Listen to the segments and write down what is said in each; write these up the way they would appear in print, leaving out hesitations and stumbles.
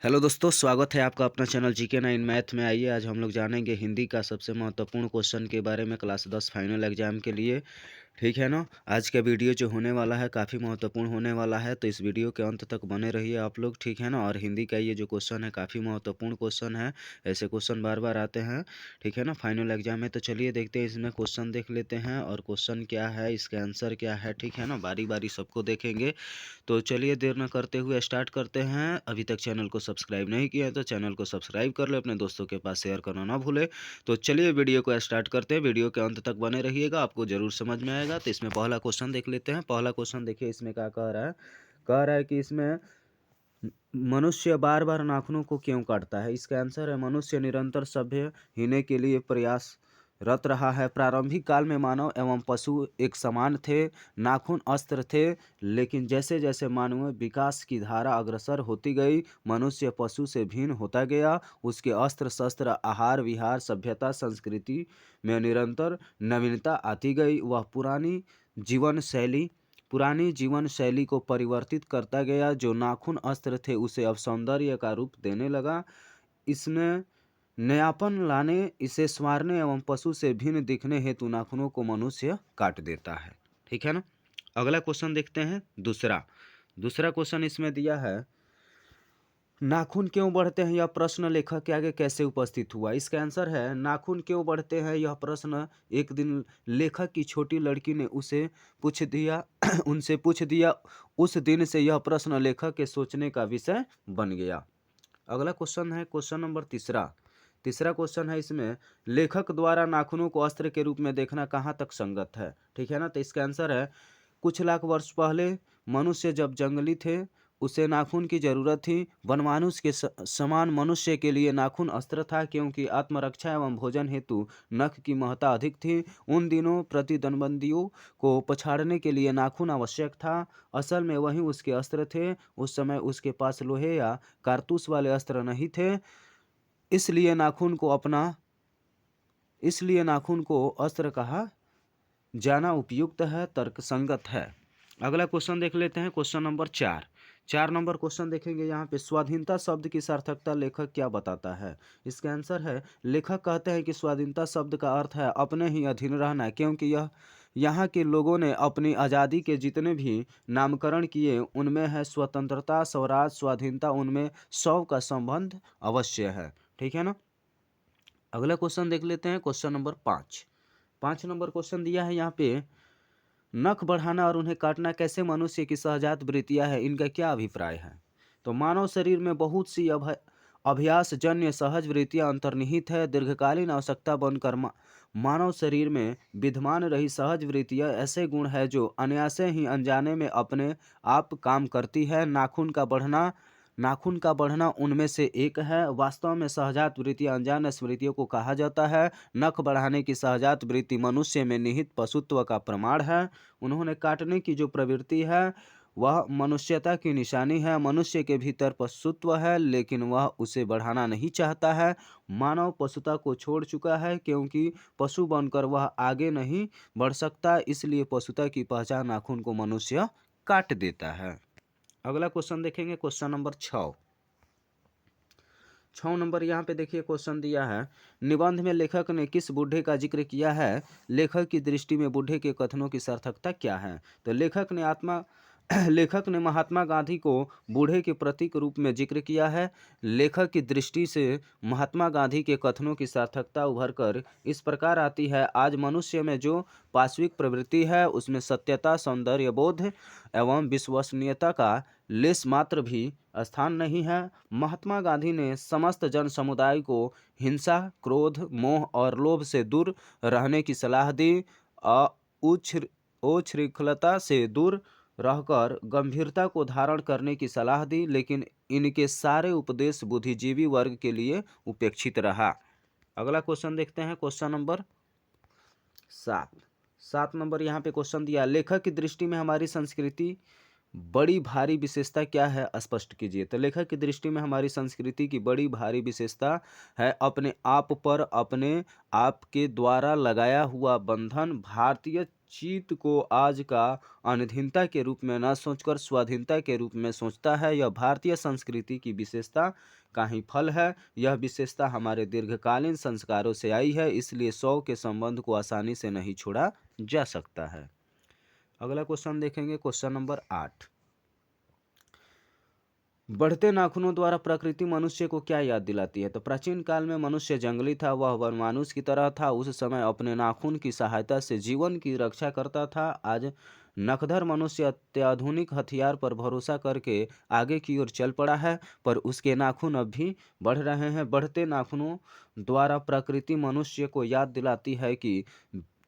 Hello दोस्तों, स्वागत है आपका अपना चैनल GK9 मैथ में। आइए आज हम लोग जानेंगे हिंदी का सबसे महत्वपूर्ण क्वेश्चन के बारे में क्लास 10 फाइनल एग्जाम के लिए। ठीक है ना। आज का वीडियो जो होने वाला है काफ़ी महत्वपूर्ण होने वाला है, तो इस वीडियो के अंत तक बने रहिए आप लोग। ठीक है ना। और हिंदी का ये जो क्वेश्चन है काफ़ी महत्वपूर्ण क्वेश्चन है, ऐसे क्वेश्चन बार बार आते हैं। ठीक है ना, फाइनल एग्जाम में। तो चलिए देखते हैं, इसमें क्वेश्चन देख लेते हैं और क्वेश्चन क्या है, इसका आंसर क्या है। ठीक है ना, बारी बारी सबको देखेंगे। तो चलिए देर न करते हुए स्टार्ट करते हैं। अभी तक चैनल को सब्सक्राइब नहीं किया है तो चैनल को सब्सक्राइब कर ले, अपने दोस्तों के पास शेयर करना ना भूले। तो चलिए वीडियो को स्टार्ट करते हैं, वीडियो के अंत तक बने रहिएगा, आपको ज़रूर समझ में आएगा। तो इसमें पहला क्वेश्चन देख लेते हैं। पहला क्वेश्चन देखिए, इसमें क्या कह रहा है कि इसमें मनुष्य बार बार नाखूनों को क्यों काटता है। इसका आंसर है, मनुष्य निरंतर सभ्य होने के लिए प्रयासरत रहा है। प्रारंभिक काल में मानव एवं पशु एक समान थे, नाखून अस्त्र थे, लेकिन जैसे जैसे मानवीय विकास की धारा अग्रसर होती गई, मनुष्य पशु से भिन्न होता गया। उसके अस्त्र शस्त्र, आहार विहार, सभ्यता, संस्कृति में निरंतर नवीनता आती गई। वह पुरानी जीवन शैली को परिवर्तित करता गया। जो नाखून अस्त्र थे उसे अब सौंदर्य का रूप देने लगा। इसने नयापन लाने, इसे संवारने एवं पशु से भिन्न दिखने हेतु नाखूनों को मनुष्य काट देता है। ठीक है ना। अगला क्वेश्चन देखते हैं। दूसरा दूसरा क्वेश्चन इसमें दिया है, नाखून क्यों बढ़ते हैं, यह प्रश्न लेखक के आगे कैसे उपस्थित हुआ। इसका आंसर है, नाखून क्यों बढ़ते हैं यह प्रश्न एक दिन लेखक की छोटी लड़की ने उसे पूछ दिया उनसे पूछ दिया। उस दिन से यह प्रश्न लेखक के सोचने का विषय बन गया। अगला क्वेश्चन है क्वेश्चन नंबर तीसरा। तीसरा क्वेश्चन है इसमें, लेखक द्वारा नाखूनों को अस्त्र के रूप में देखना कहाँ तक संगत है। ठीक है ना। तो इसका आंसर है, कुछ लाख वर्ष पहले मनुष्य जब जंगली थे, उसे नाखून की जरूरत थी। वनमानुष के समान मनुष्य के लिए नाखून अस्त्र था, क्योंकि आत्मरक्षा एवं भोजन हेतु नख की महत्ता अधिक थी। उन दिनों प्रतिद्वंदियों को पछाड़ने के लिए नाखून आवश्यक था। असल में वही उसके अस्त्र थे। उस समय उसके पास लोहे या कारतूस वाले अस्त्र नहीं थे, इसलिए नाखून को अस्त्र कहा जाना उपयुक्त है, तर्कसंगत है। अगला क्वेश्चन देख लेते हैं, क्वेश्चन नंबर 4। 4 नंबर क्वेश्चन देखेंगे। यहाँ पे स्वाधीनता शब्द की सार्थकता लेखक क्या बताता है। इसका आंसर है, लेखक कहते हैं कि स्वाधीनता शब्द का अर्थ है अपने ही अधीन रहना, क्योंकि यहाँ के लोगों ने अपनी आज़ादी के जितने भी नामकरण किए उनमें है स्वतंत्रता, स्वराज, स्वाधीनता, उनमें 100 का संबंध अवश्य है। ठीक है ना। अगला क्वेश्चन देख लेते हैं, क्वेश्चन नंबर 5। 5 नंबर क्वेश्चन दिया है यहाँ पे, नख बढ़ाना और उन्हें काटना कैसे मनुष्य की सहजात वृत्तियां है, इनका क्या अभिप्राय है। तो मानव शरीर में बहुत सी अभ्यास जन्य सहज वृत्तियां अंतर्निहित है। दीर्घकालीन आवश्यकता बनकर मानव शरीर में विद्यमान रही सहज वृत्तियां ऐसे गुण है जो अनायासे ही अनजाने में अपने आप काम करती है। नाखून का बढ़ना उनमें से एक है। वास्तव में सहजात वृत्तियां अनजान स्मृतियों को कहा जाता है। नख बढ़ाने की सहजात वृत्ति मनुष्य में निहित पशुत्व का प्रमाण है। उन्होंने काटने की जो प्रवृत्ति है वह मनुष्यता की निशानी है। मनुष्य के भीतर पशुत्व है, लेकिन वह उसे बढ़ाना नहीं चाहता है। मानव पशुता को छोड़ चुका है, क्योंकि पशु बनकर वह आगे नहीं बढ़ सकता, इसलिए पशुता की पहचान नाखून को मनुष्य काट देता है। अगला क्वेश्चन देखेंगे, क्वेश्चन नंबर 6। 6 नंबर यहाँ पे देखिए क्वेश्चन दिया है, निबंध में लेखक ने किस बूढ़े का जिक्र किया है। लेखक की दृष्टि में बूढ़े के कथनों की सार्थकता क्या है। तो लेखक ने महात्मा गांधी को बूढ़े के प्रतीक रूप में जिक्र किया है। लेखक की दृष्टि से महात्मा गांधी के कथनों की सार्थकता उभर कर इस प्रकार आती है, आज मनुष्य में जो पाश्विक प्रवृत्ति है उसमें सत्यता, सौंदर्य बोध एवं विश्वसनीयता का लेश मात्र भी स्थान नहीं है। महात्मा गांधी ने समस्त जन समुदाय को हिंसा, क्रोध, मोह और लोभ से दूर रहने की सलाह दी। उच्छृंखलता से दूर रहकर गंभीरता को धारण करने की सलाह दी, लेकिन इनके सारे उपदेश बुद्धिजीवी वर्ग के लिए उपेक्षित रहा। अगला क्वेश्चन देखते हैं, क्वेश्चन नंबर 7। 7 नंबर यहाँ पे क्वेश्चन दिया, लेखक की दृष्टि में हमारी संस्कृति बड़ी भारी विशेषता क्या है, स्पष्ट कीजिए। तो लेखक की दृष्टि में हमारी संस्कृति की बड़ी भारी विशेषता है अपने आप पर अपने आप के द्वारा लगाया हुआ बंधन। भारतीय चीत को आज का अनधीनता के रूप में न सोचकर स्वाधीनता के रूप में सोचता है। यह भारतीय संस्कृति की विशेषता का ही फल है। यह विशेषता हमारे दीर्घकालीन संस्कारों से आई है, इसलिए 100 के संबंध को आसानी से नहीं छोड़ा जा सकता है। अगला क्वेश्चन देखेंगे, क्वेश्चन नंबर 8। बढ़ते नाखूनों द्वारा प्रकृति मनुष्य को क्या याद दिलाती है? तो प्राचीन काल में मनुष्य जंगली था, वह वनमानुष की तरह था। उस समय अपने नाखून की सहायता से जीवन की रक्षा करता था। आज नखधर मनुष्य अत्याधुनिक हथियार पर भरोसा करके आगे की ओर चल पड़ा है, पर उसके नाखून अब भी बढ़ रहे हैं। बढ़ते नाखूनों द्वारा प्रकृति मनुष्य को याद दिलाती है कि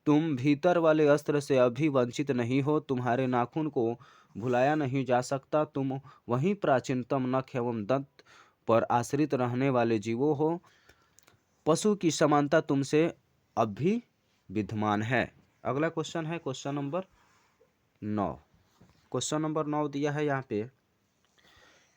तुम भीतर वाले अस्त्र से अभी वंचित नहीं हो। तुम्हारे नाखून को भुलाया नहीं जा सकता। तुम वही प्राचीनतम नख एवं दंत पर आश्रित रहने वाले जीवों हो। पशु की समानता तुमसे अब भी विद्यमान है। अगला क्वेश्चन है क्वेश्चन नंबर 9। क्वेश्चन नंबर 9 दिया है यहाँ पे,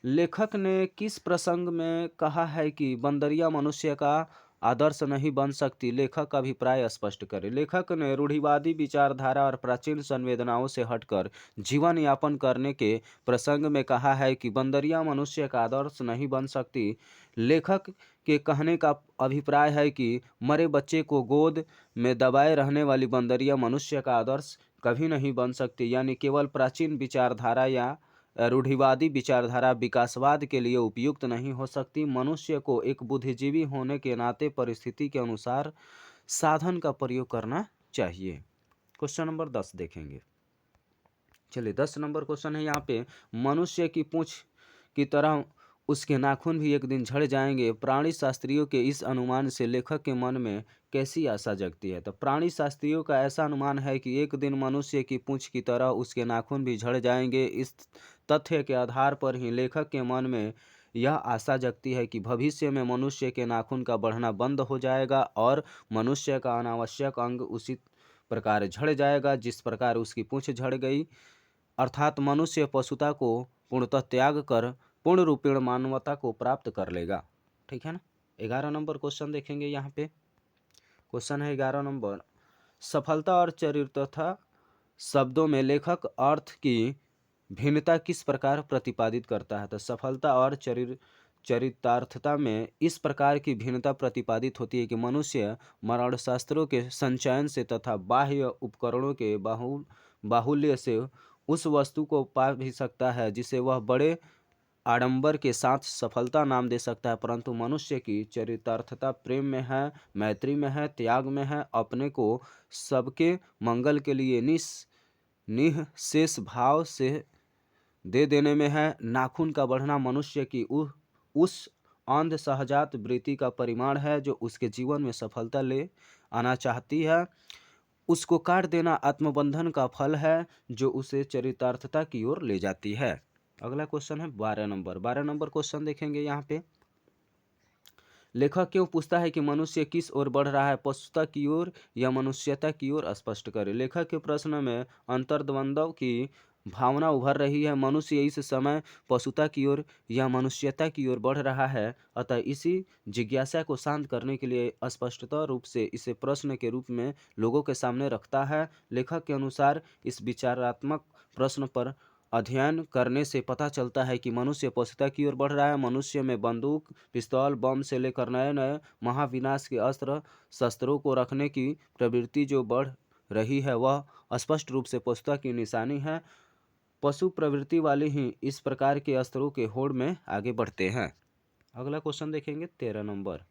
लेखक ने किस प्रसंग में कहा है कि बंदरिया मनुष्य का आदर्श नहीं बन सकती? लेखक का अभिप्राय स्पष्ट करें। लेखक ने रूढ़िवादी विचारधारा और प्राचीन संवेदनाओं से हटकर जीवन यापन करने के प्रसंग में कहा है कि बंदरिया मनुष्य का आदर्श नहीं बन सकती। लेखक के कहने का अभिप्राय है कि मरे बच्चे को गोद में दबाए रहने वाली बंदरिया मनुष्य का आदर्श कभी नहीं बन सकती। यानी केवल प्राचीन विचारधारा या रूढ़िवादी विचारधारा विकासवाद के लिए उपयुक्त नहीं हो सकती। मनुष्य को एक बुद्धिजीवी होने के नाते परिस्थिति के अनुसार साधन का प्रयोग करना चाहिए। क्वेश्चन नंबर 10 देखेंगे। चलिए 10 नंबर क्वेश्चन है यहाँ पे, मनुष्य की पूंछ की तरह उसके नाखून भी एक दिन झड़ जाएंगे। प्राणी शास्त्रियों के इस अनुमान से लेखक के मन में कैसी आशा जगती है? तो प्राणी शास्त्रियों का ऐसा अनुमान है कि एक दिन मनुष्य की पूंछ की तरह उसके नाखून भी झड़ जाएंगे। इस तथ्य के आधार पर ही लेखक के मन में यह आशा जगती है कि भविष्य में मनुष्य के नाखून का बढ़ना बंद हो जाएगा और मनुष्य का अनावश्यक अंग उसी प्रकार झड़ जाएगा जिस प्रकार उसकी पूंछ झड़ गई। अर्थात मनुष्य पशुता को पूर्णतः त्याग कर पूर्ण रूपेण मानवता को प्राप्त कर लेगा। ठीक है ना। 11 नंबर क्वेश्चन देखेंगे यहाँ पे। क्वेश्चन है 11 नंबर, सफलता और चरित्रता शब्दों में लेखक अर्थ की भिन्नता किस प्रकार प्रतिपादित करता है? तो सफलता और चरितार्थता में इस प्रकार की भिन्नता प्रतिपादित होती है कि मनुष्य मरणशास्त्रों के संचयन से तथा बाह्य उपकरणों के बाहुल्य से उस वस्तु को पा भी सकता है जिसे वह बड़े आडंबर के साथ सफलता नाम दे सकता है, परंतु मनुष्य की चरितार्थता प्रेम में है, मैत्री में है, त्याग में है, अपने को सबके मंगल के लिए निःशेष भाव से दे देने में है। नाखून का बढ़ना मनुष्य की उस अंध सहजात वृत्ति का परिमाण है जो उसके जीवन में सफलता ले आना चाहती है। उसको काट देना आत्मबंधन का फल है जो उसे चरितार्थता की ओर ले जाती है। अगला क्वेश्चन है 12 नंबर क्वेश्चन देखेंगे यहाँ पे, लेखक क्यों पूछता है कि मनुष्य किस ओर बढ़ रहा है, पशुता की ओर या मनुष्यता की ओर? स्पष्ट करें। लेखक के प्रश्न में अंतर्द्वंद्व की भावना उभर रही है। मनुष्य इस समय पशुता की ओर या मनुष्यता की ओर बढ़ रहा है, अतः इसी जिज्ञासा को शांत करने के लिए स्पष्टता रूप से इसे प्रश्न के रूप में लोगों के सामने रखता है। लेखक के अनुसार इस विचारात्मक प्रश्न पर अध्ययन करने से पता चलता है कि मनुष्य पशुता की ओर बढ़ रहा है। मनुष्य में बंदूक, पिस्तौल, बम से लेकर नए नए महाविनाश के अस्त्र शस्त्रों को रखने की प्रवृत्ति जो बढ़ रही है वह स्पष्ट रूप से पशुता की निशानी है। पशु प्रवृत्ति वाले ही इस प्रकार के अस्त्रों के होड़ में आगे बढ़ते हैं। अगला क्वेश्चन देखेंगे 13 नंबर।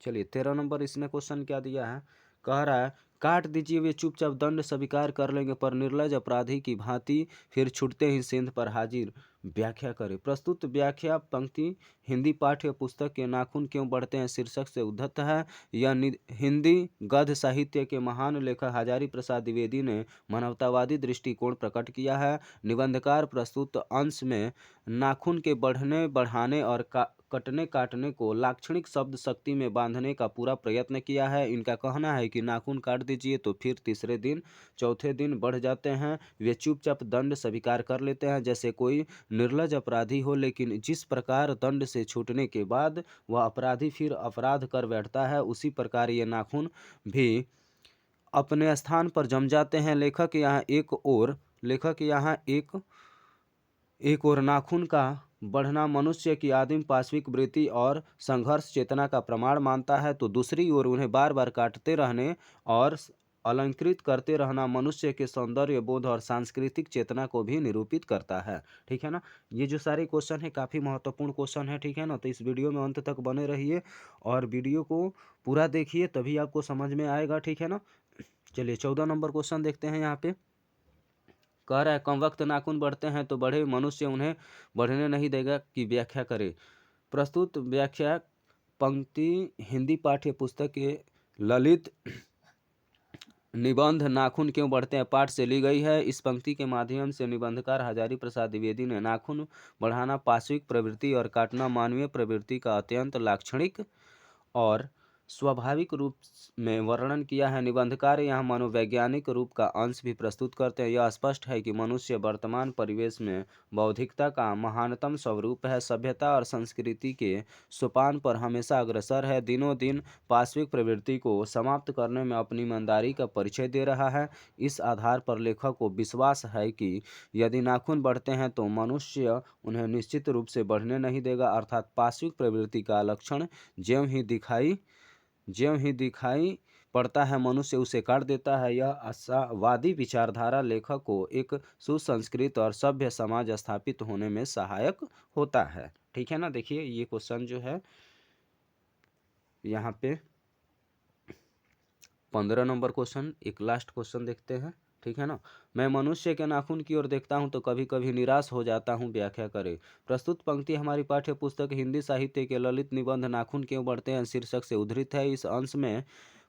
चलिए 13 नंबर इसमें क्वेश्चन क्या दिया है, कह रहा है काट दीजिए, वे चुपचाप दंड स्वीकार कर लेंगे पर निर्लज अपराधी की भांति फिर छूटते ही सेंध पर हाजिर। व्याख्या करें। प्रस्तुत व्याख्या पंक्ति हिंदी पाठ्य पुस्तक के नाखून क्यों बढ़ते हैं शीर्षक से उद्धत है। यह हिंदी गद्य साहित्य के महान लेखक हजारी प्रसाद द्विवेदी ने मानवतावादी दृष्टिकोण प्रकट किया है। निबंधकार प्रस्तुत अंश में नाखून के बढ़ने बढ़ाने और कटने काटने को लाक्षणिक शब्द शक्ति में बांधने का पूरा प्रयत्न किया है। इनका कहना है कि नाखून काट दीजिए तो फिर तीसरे दिन चौथे दिन बढ़ जाते हैं। वे चुपचाप दंड स्वीकार कर लेते हैं जैसे कोई निर्लज अपराधी हो, लेकिन जिस प्रकार दंड से छूटने के बाद वह अपराधी फिर अपराध कर बैठता है उसी प्रकार ये नाखून भी अपने स्थान पर जम जाते हैं। लेखक यहाँ एक और नाखून का बढ़ना मनुष्य की आदिम पाशविक वृत्ति और संघर्ष चेतना का प्रमाण मानता है, तो दूसरी ओर उन्हें बार बार काटते रहने और अलंकृत करते रहना मनुष्य के सौंदर्य बोध और सांस्कृतिक चेतना को भी निरूपित करता है। ठीक है ना। ये जो सारे क्वेश्चन है काफ़ी महत्वपूर्ण क्वेश्चन है। ठीक है ना। तो इस वीडियो में अंत तक बने रहिए और वीडियो को पूरा देखिए, तभी आपको समझ में आएगा। ठीक है ना। चलिए 14 नंबर क्वेश्चन देखते हैं। यहाँ पे कह रहा है, कम वक्त नाखून बढ़ते हैं तो बड़े मनुष्य उन्हें बढ़ने नहीं देगा, की व्याख्या करें। प्रस्तुत व्याख्या पंक्ति हिंदी पाठ्य पुस्तक के ललित निबंध नाखून क्यों बढ़ते हैं पाठ से ली गई है। इस पंक्ति के माध्यम से निबंधकार हजारी प्रसाद द्विवेदी ने नाखून बढ़ाना पाशविक प्रवृत्ति और काटना मानवीय प्रवृत्ति का अत्यंत लाक्षणिक और स्वाभाविक रूप में वर्णन किया है। निबंधकार यहाँ मनोवैज्ञानिक रूप का अंश भी प्रस्तुत करते हैं। यह स्पष्ट है कि मनुष्य वर्तमान परिवेश में बौद्धिकता का महानतम स्वरूप है, सभ्यता और संस्कृति के सोपान पर हमेशा अग्रसर है, दिनों दिन पाशविक प्रवृत्ति को समाप्त करने में अपनी ईमानदारी का परिचय दे रहा है। इस आधार पर लेखक को विश्वास है कि यदि नाखून बढ़ते हैं तो मनुष्य उन्हें निश्चित रूप से बढ़ने नहीं देगा, अर्थात पाशविक प्रवृत्ति का लक्षण ज्यों ही दिखाई पड़ता है मनुष्य उसे काट देता है। यह आशावादी विचारधारा लेखक को एक सुसंस्कृत और सभ्य समाज स्थापित होने में सहायक होता है। ठीक है ना। देखिए ये क्वेश्चन जो है यहाँ पे 15 नंबर क्वेश्चन, एक लास्ट क्वेश्चन देखते हैं। ठीक है ना। मैं मनुष्य के नाखून की ओर देखता हूँ तो कभी कभी निराश हो जाता हूँ, व्याख्या करें। प्रस्तुत पंक्ति हमारी पाठ्य पुस्तक हिंदी साहित्य के ललित निबंध नाखून क्यों बढ़ते हैं शीर्षक से उद्धृत है। इस अंश में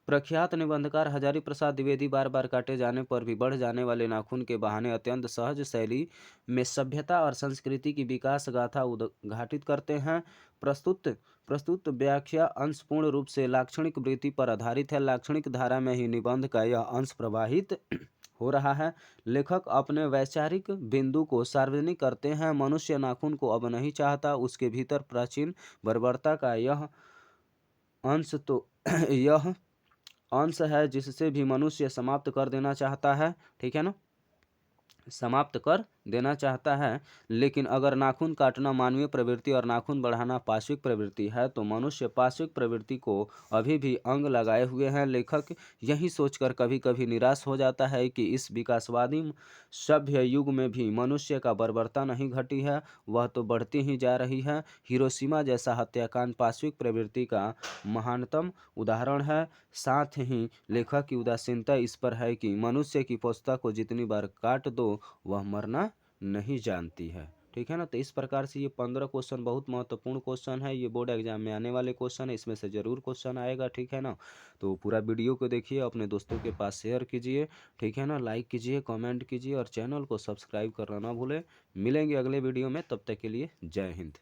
प्रख्यात निबंधकार हजारी प्रसाद द्विवेदी बार बार काटे जाने पर भी बढ़ जाने वाले नाखून के बहाने अत्यंत सहज शैली में सभ्यता और संस्कृति की विकास गाथा उद्घाटित करते हैं। प्रस्तुत व्याख्या अंश पूर्ण रूप से लाक्षणिक वृत्ति पर आधारित है। लाक्षणिक धारा में ही निबंध का यह अंश प्रवाहित हो रहा है। लेखक अपने वैचारिक बिंदु को सार्वजनिक करते हैं। मनुष्य नाखून को अब नहीं चाहता, उसके भीतर प्राचीन बर्बरता का यह अंश है जिससे भी मनुष्य समाप्त कर देना चाहता है। ठीक है ना। समाप्त कर देना चाहता है। लेकिन अगर नाखून काटना मानवीय प्रवृत्ति और नाखून बढ़ाना पाशविक प्रवृत्ति है तो मनुष्य पाशविक प्रवृत्ति को अभी भी अंग लगाए हुए हैं। लेखक यही सोचकर कभी कभी निराश हो जाता है कि इस विकासवादी सभ्य युग में भी मनुष्य का बर्बरता नहीं घटी है, वह तो बढ़ती ही जा रही है। हिरोशिमा जैसा हत्याकांड पाशविक प्रवृत्ति का महानतम उदाहरण है। साथ ही लेखक की उदासीनता इस पर है कि मनुष्य की पोस्ता को जितनी बार काट दो वह मरना नहीं जानती है। ठीक है ना। तो इस प्रकार से ये 15 क्वेश्चन बहुत महत्वपूर्ण क्वेश्चन है। ये बोर्ड एग्जाम में आने वाले क्वेश्चन है, इसमें से जरूर क्वेश्चन आएगा। ठीक है ना। तो पूरा वीडियो को देखिए, अपने दोस्तों के पास शेयर कीजिए। ठीक है ना। लाइक कीजिए, कमेंट कीजिए और चैनल को सब्सक्राइब करना ना भूलें। मिलेंगे अगले वीडियो में, तब तक के लिए जय हिंद।